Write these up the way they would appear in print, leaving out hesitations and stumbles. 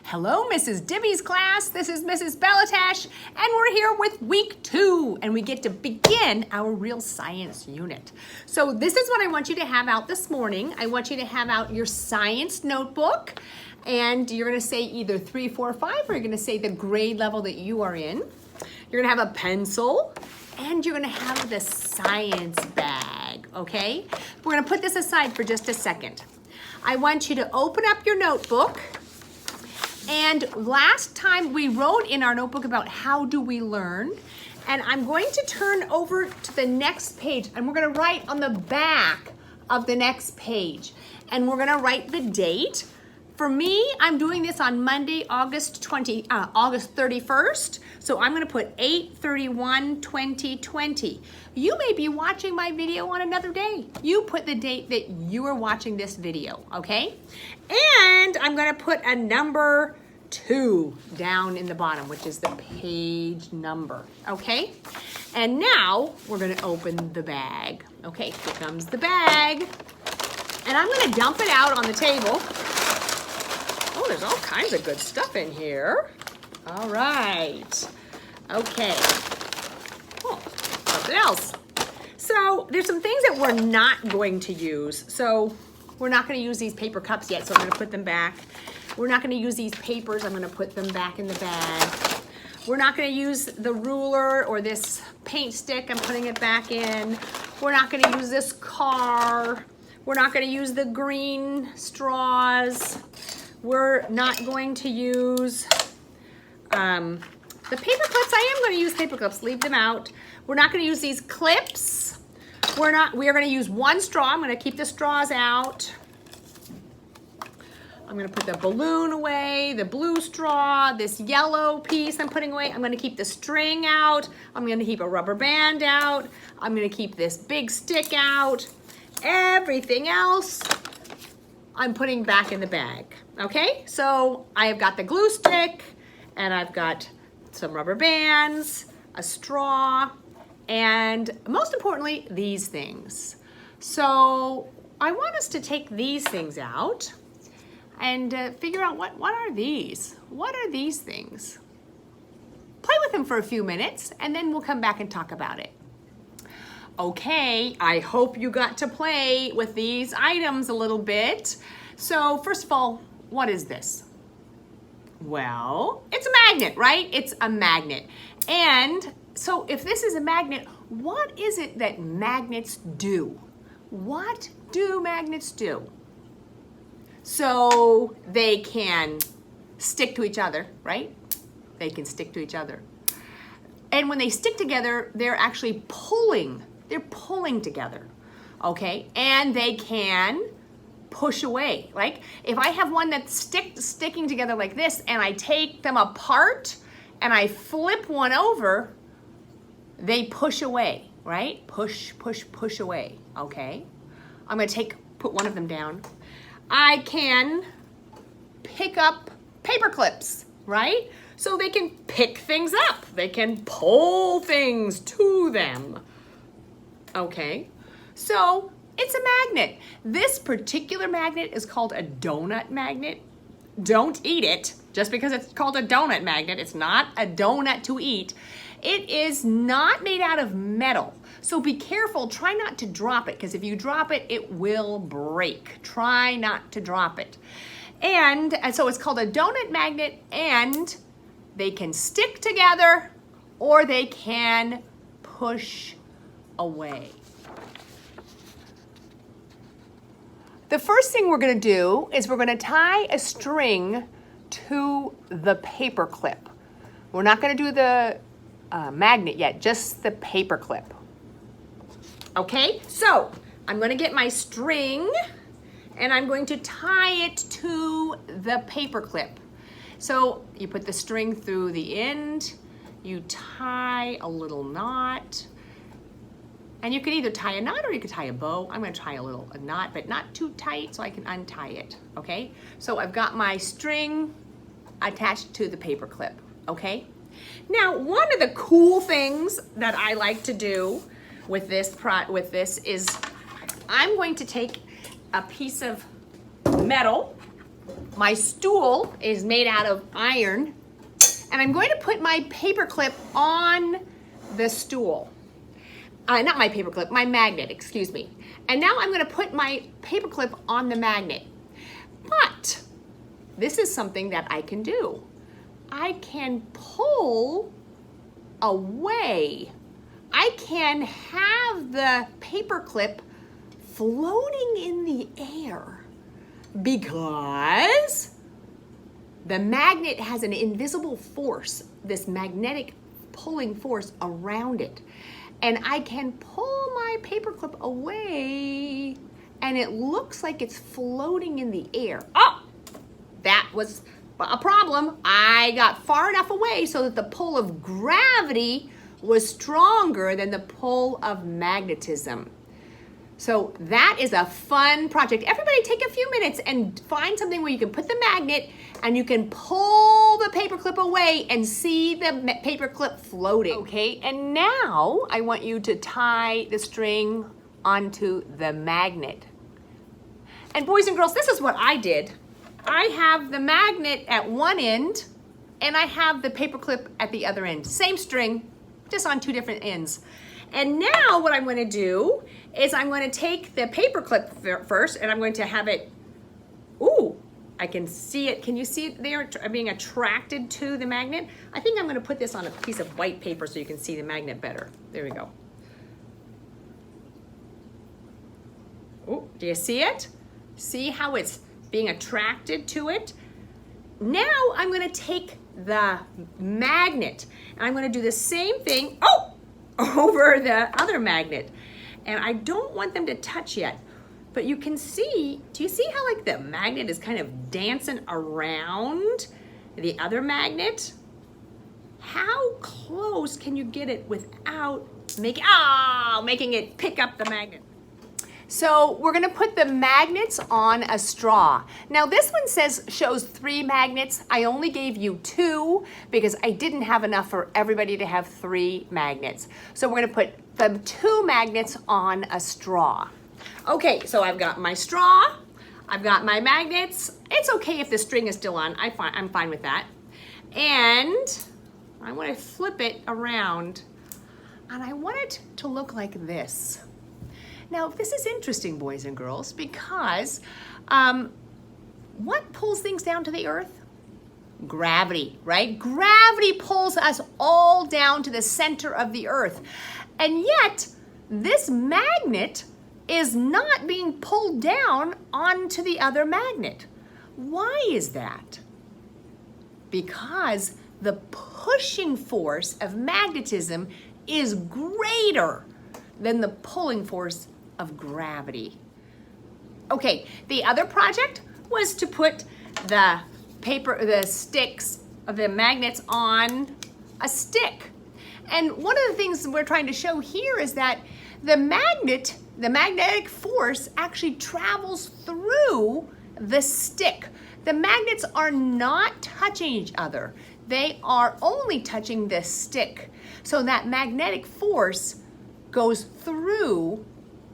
Hello, Mrs. Dibie's class. This is Mrs. Bellatash, and we're here with week 2, and we get to begin our real science unit. So this is what I want you to have out this morning. I want you to have out your science notebook, and you're going to say either 3, 4, 5, or you're going to say the grade level that you are in. You're going to have a pencil, and you're going to have the science bag, okay? We're going to put this aside for just a second. I want you to open up your notebook. And last time we wrote in our notebook about how do we learn, and I'm going to turn over to the next page, and we're going to write on the back of the next page, and we're going to write the date. For me, I'm doing this on Monday, August 31st, so I'm going to put 8/31/2020. You may be watching my video on another day. You put the date that you are watching this video, okay? And I'm going to put a number 2 down in the bottom, which is the page number, okay? And now we're going to open the bag. Okay, here comes the bag. And I'm going to dump it out on the table. Oh, there's all kinds of good stuff in here. All right. Okay. Oh, something else. So there's some things that we're not going to use. So we're not going to use these paper cups yet, so I'm going to put them back. We're not going to use these papers. I'm going to put them back in the bag. We're not going to use the ruler or this paint stick. I'm putting it back in. We're not going to use this car. We're not going to use the green straws. We're not going to use the paper clips. I am going to use paper clips. Leave them out. We're not going to use these clips. We are going to use one straw. I'm going to keep the straws out. I'm going to put the balloon away, the blue straw, this yellow piece I'm putting away. I'm going to keep the string out. I'm going to keep a rubber band out. I'm going to keep this big stick out. Everything else I'm putting back in the bag. Okay, so I've got the glue stick, and I've got some rubber bands, a straw, and most importantly, these things. So I want us to take these things out and figure out what are these? What are these things? Play with them for a few minutes, and then we'll come back and talk about it. Okay, I hope you got to play with these items a little bit. So first of all, what is this? Well, it's a magnet, right? It's a magnet. And so if this is a magnet, what is it that magnets do? What do magnets do? So they can stick to each other, right? They can stick to each other. And when they stick together, they're actually pulling. They're pulling together, okay? And they can push away. Like if I have one that's sticking together like this, and I take them apart and I flip one over, they push away, right? Push, push, push away, okay? I'm gonna put one of them down. I can pick up paper clips, right? So they can pick things up. They can pull things to them. Okay, so it's a magnet. This particular magnet is called a donut magnet. Don't eat it just because it's called a donut magnet. It's not a donut to eat. It is not made out of metal. So be careful, try not to drop it, because if you drop it, it will break. Try not to drop it. And so it's called a donut magnet, and they can stick together or they can push away. The first thing we're going to do is we're going to tie a string to the paper clip. We're not going to do the magnet yet, just the paper clip. Okay, so I'm going to get my string and I'm going to tie it to the paper clip. So you put the string through the end, you tie a little knot, and you could either tie a knot or you could tie a bow. I'm going to tie a knot, but not too tight so I can untie it, okay? So I've got my string attached to the paper clip, okay? Now, one of the cool things that I like to do with this is I'm going to take a piece of metal My stool is made out of iron, and I'm going to put my paper clip on the stool. Not my paper clip, my magnet, excuse me. And now I'm going to put my paper clip on the magnet. But this is something that I can do. I can pull away. I can have the paper clip floating in the air because the magnet has an invisible force, this magnetic pulling force around it. And I can pull my paper clip away and it looks like it's floating in the air. Oh, that was a problem. I got far enough away so that the pull of gravity was stronger than the pull of magnetism. So that is a fun project. Everybody take a few minutes and find something where you can put the magnet and you can pull the paper clip away and see the paper clip floating. Okay, and now I want you to tie the string onto the magnet. And boys and girls, this is what I did. I have the magnet at one end and I have the paper clip at the other end. Same string, just on two different ends. And now what I'm going to do is I'm going to take the paper clip first and I'm going to have it, ooh, I can see it. Can you see it there being attracted to the magnet? I think I'm going to put this on a piece of white paper so you can see the magnet better. There we go. Oh, do you see it? See how it's being attracted to it? Now I'm going to take the magnet and I'm going to do the same thing over the other magnet. And I don't want them to touch yet, but you can see, do you see how like the magnet is kind of dancing around the other magnet? How close can you get it without making it pick up the magnet? So we're gonna put the magnets on a straw. Now this one shows 3 magnets. I only gave you 2 because I didn't have enough for everybody to have 3 magnets. So we're gonna put the 2 magnets on a straw. Okay, so I've got my straw, I've got my magnets. It's okay if the string is still on, I'm fine with that. And I wanna flip it around and I want it to look like this. Now, this is interesting, boys and girls, because what pulls things down to the earth? Gravity, right? Gravity pulls us all down to the center of the earth. And yet, this magnet is not being pulled down onto the other magnet. Why is that? Because the pushing force of magnetism is greater than the pulling force of gravity. Okay, the other project was to put the sticks of the magnets on a stick. And one of the things we're trying to show here is that the magnetic force actually travels through the stick. The magnets are not touching each other. They are only touching the stick. So that magnetic force goes through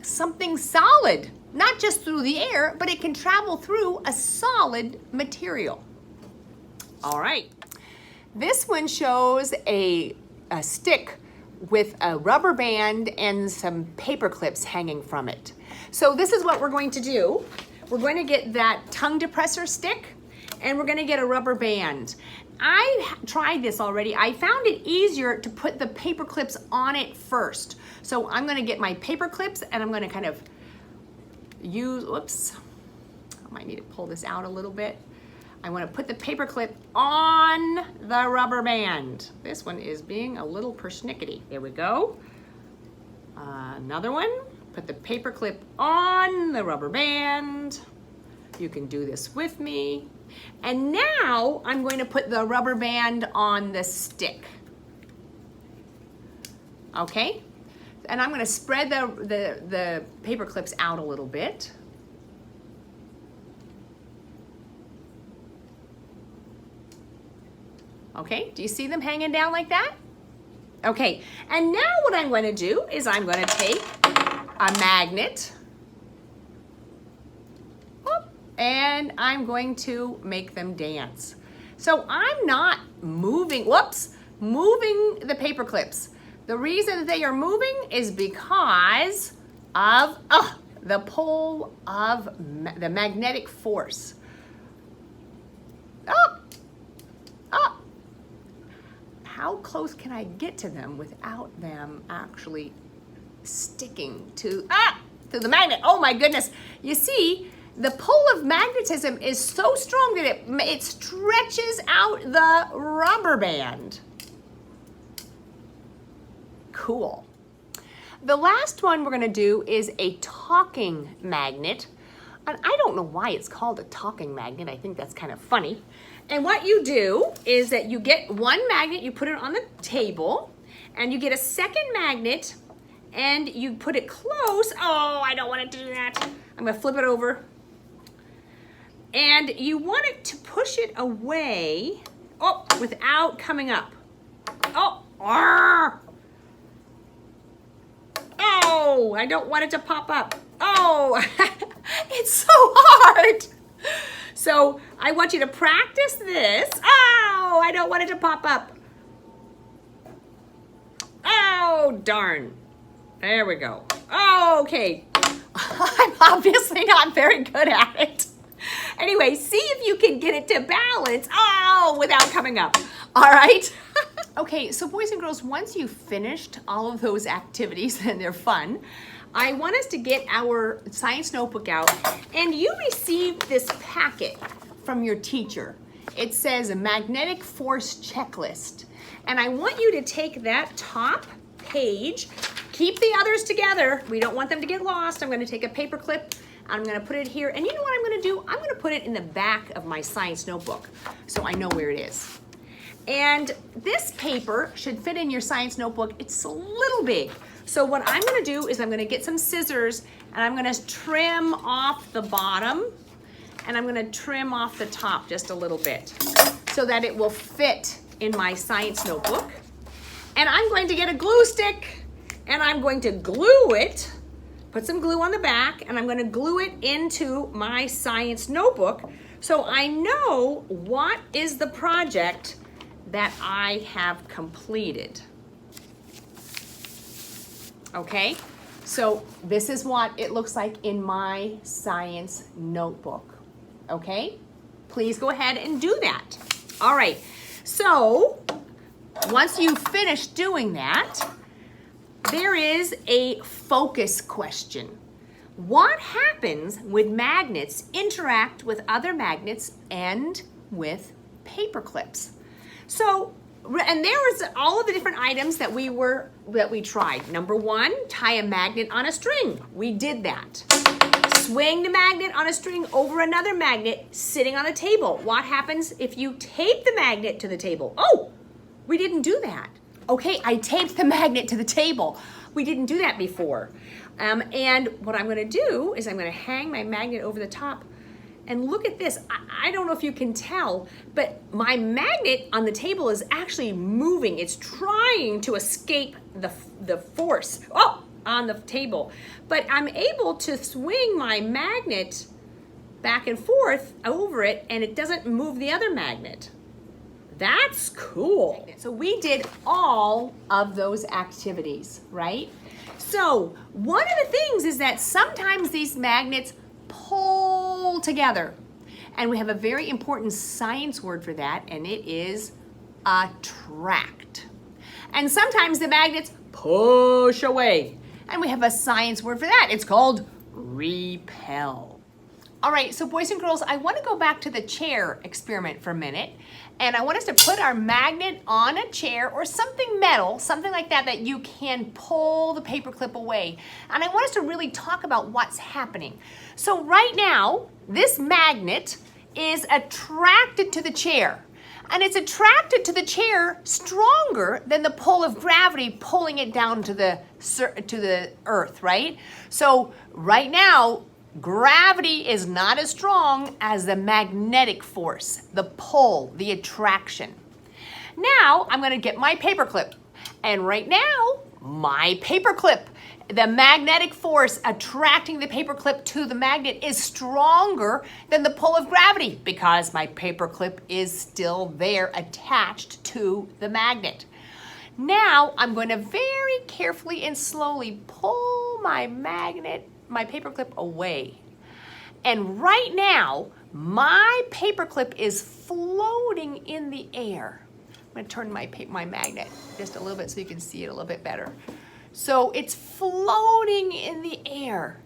something solid, not just through the air, but it can travel through a solid material. All right, this one shows a stick with a rubber band and some paper clips hanging from it. So this is what we're going to do. We're going to get that tongue depressor stick and we're going to get a rubber band. I tried this already. I found it easier to put the paper clips on it first. So I'm going to get my paper clips and I'm going to kind of whoops, I might need to pull this out a little bit. I want to put the paper clip on the rubber band. This one is being a little persnickety. There we go. Another one. Put the paper clip on the rubber band. You can do this with me. And now I'm going to put the rubber band on the stick. Okay? And I'm going to spread the paper clips out a little bit. Okay, do you see them hanging down like that? Okay, and now what I'm going to do is I'm going to take a magnet and I'm going to make them dance. So I'm not moving, moving the paper clips. The reason that they are moving is because of the pull of the magnetic force. How close can I get to them without them actually sticking to the magnet? Oh my goodness. You see, the pull of magnetism is so strong that it stretches out the rubber band. Cool. The last one we're going to do is a talking magnet. And I don't know why it's called a talking magnet. I think that's kind of funny. And what you do is that you get one magnet, you put it on the table, and you get a second magnet, and you put it close. Oh, I don't want to do that. I'm going to flip it over. And you want it to push it away, without coming up. Oh, I don't want it to pop up. Oh, it's so hard. So I want you to practice this. Oh, I don't want it to pop up. Oh, darn. There we go. Oh, okay. I'm obviously not very good at it. Anyway, see if you can get it to balance. Oh, without coming up. All right. Okay, so boys and girls, once you've finished all of those activities, and they're fun, I want us to get our science notebook out, and you received this packet from your teacher. It says a magnetic force checklist, and I want you to take that top page, keep the others together. We don't want them to get lost. I'm going to take a paper clip, I'm going to put it here, and you know what I'm going to do? I'm going to put it in the back of my science notebook so I know where it is. And this paper should fit in your science notebook. It's a little big. So what I'm going to do is I'm going to get some scissors, and I'm going to trim off the bottom, and I'm going to trim off the top just a little bit so that it will fit in my science notebook. And I'm going to get a glue stick, and I'm going to glue it, put some glue on the back, and I'm going to glue it into my science notebook so I know what is the project that I have completed. Okay, so this is what it looks like in my science notebook. Okay, please go ahead and do that. All right, so once you finish doing that, there is a focus question. What happens when magnets interact with other magnets and with paper clips? So, and there was all of the different items that we tried. Number one, tie a magnet on a string. We did that. Swing the magnet on a string over another magnet sitting on the table. What happens if you tape the magnet to the table? Oh, we didn't do that. Okay, I taped the magnet to the table. We didn't do that before. And what I'm going to do is I'm going to hang my magnet over the top. And look at this. I don't know if you can tell, but my magnet on the table is actually moving. It's trying to escape the force on the table. But I'm able to swing my magnet back and forth over it, and it doesn't move the other magnet. That's cool. So we did all of those activities, right? So one of the things is that sometimes these magnets pull together. And we have a very important science word for that, and it is attract. And sometimes the magnets push away. And we have a science word for that. It's called repel. All right, so boys and girls, I want to go back to the chair experiment for a minute. And I want us to put our magnet on a chair or something metal, something like that, that you can pull the paper clip away. And I want us to really talk about what's happening. So right now, this magnet is attracted to the chair. And it's attracted to the chair stronger than the pull of gravity pulling it down to the earth, right? So right now, gravity is not as strong as the magnetic force, the pull, the attraction. Now, I'm going to get my paper clip. And right now, my paper clip The magnetic force attracting the paperclip to the magnet is stronger than the pull of gravity because my paperclip is still there attached to the magnet. Now I'm going to very carefully and slowly pull my paperclip away. And right now, my paperclip is floating in the air. I'm going to turn my magnet just a little bit so you can see it a little bit better. So it's floating in the air.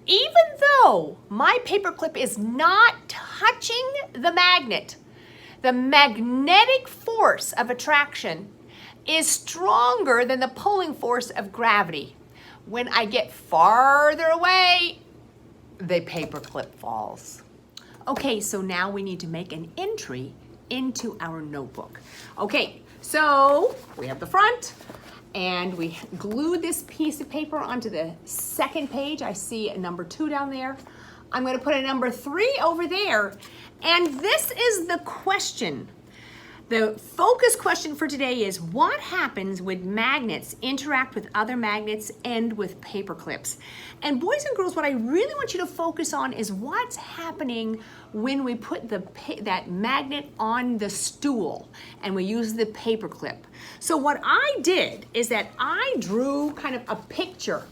Even though my paperclip is not touching the magnet, the magnetic force of attraction is stronger than the pulling force of gravity. When I get farther away, the paperclip falls. Okay, so now we need to make an entry into our notebook. Okay, so we have the front, and we glue this piece of paper onto the second page. I see a number 2 down there. I'm going to put a number 3 over there, and this is the question. The focus question for today is, what happens when magnets interact with other magnets and with paper clips? And boys and girls, what I really want you to focus on is what's happening when we put that magnet on the stool and we use the paper clip. So what I did is that I drew kind of a picture,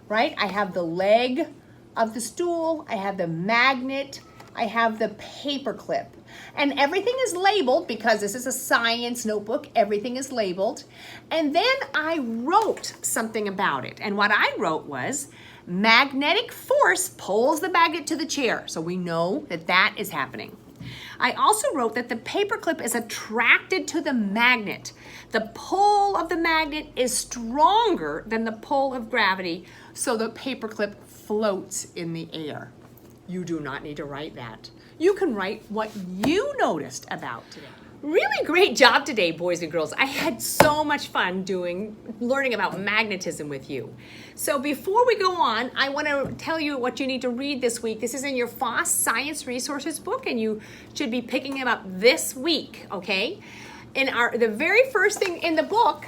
right? I have the leg of the stool, I have the magnet, I have the paper clip. And everything is labeled because this is a science notebook. Everything is labeled. And then I wrote something about it. And what I wrote was, magnetic force pulls the magnet to the chair. So we know that that is happening. I also wrote that the paperclip is attracted to the magnet. The pull of the magnet is stronger than the pull of gravity, so the paperclip floats in the air. You do not need to write that. You can write what you noticed about today. Really great job today, boys and girls. I had so much fun learning about magnetism with you. So before we go on, I want to tell you what you need to read this week. This is in your FOSS Science Resources book, and you should be picking it up this week, okay? In the very first thing in the book,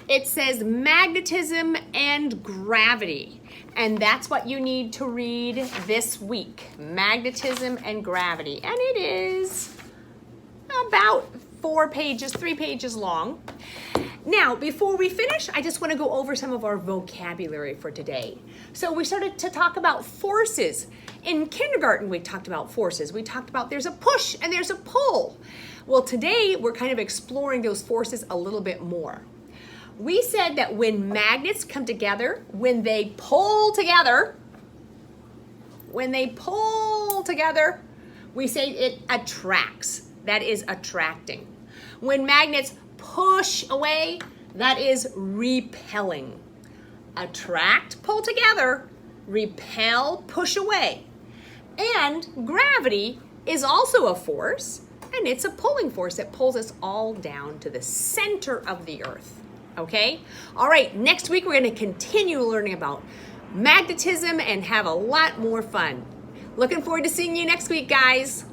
it says magnetism and gravity. And that's what you need to read this week, magnetism and gravity. And it is about 3 pages long. Now, before we finish, I just want to go over some of our vocabulary for today. So we started to talk about forces. In kindergarten, we talked about forces. We talked about there's a push and there's a pull. Well, today, we're kind of exploring those forces a little bit more. We said that when magnets come together, when they pull together, we say it attracts. That is attracting. When magnets push away, that is repelling. Attract, pull together, repel, push away. And gravity is also a force, and it's a pulling force that pulls us all down to the center of the earth. Okay? All right, next week we're going to continue learning about magnetism and have a lot more fun. Looking forward to seeing you next week, guys.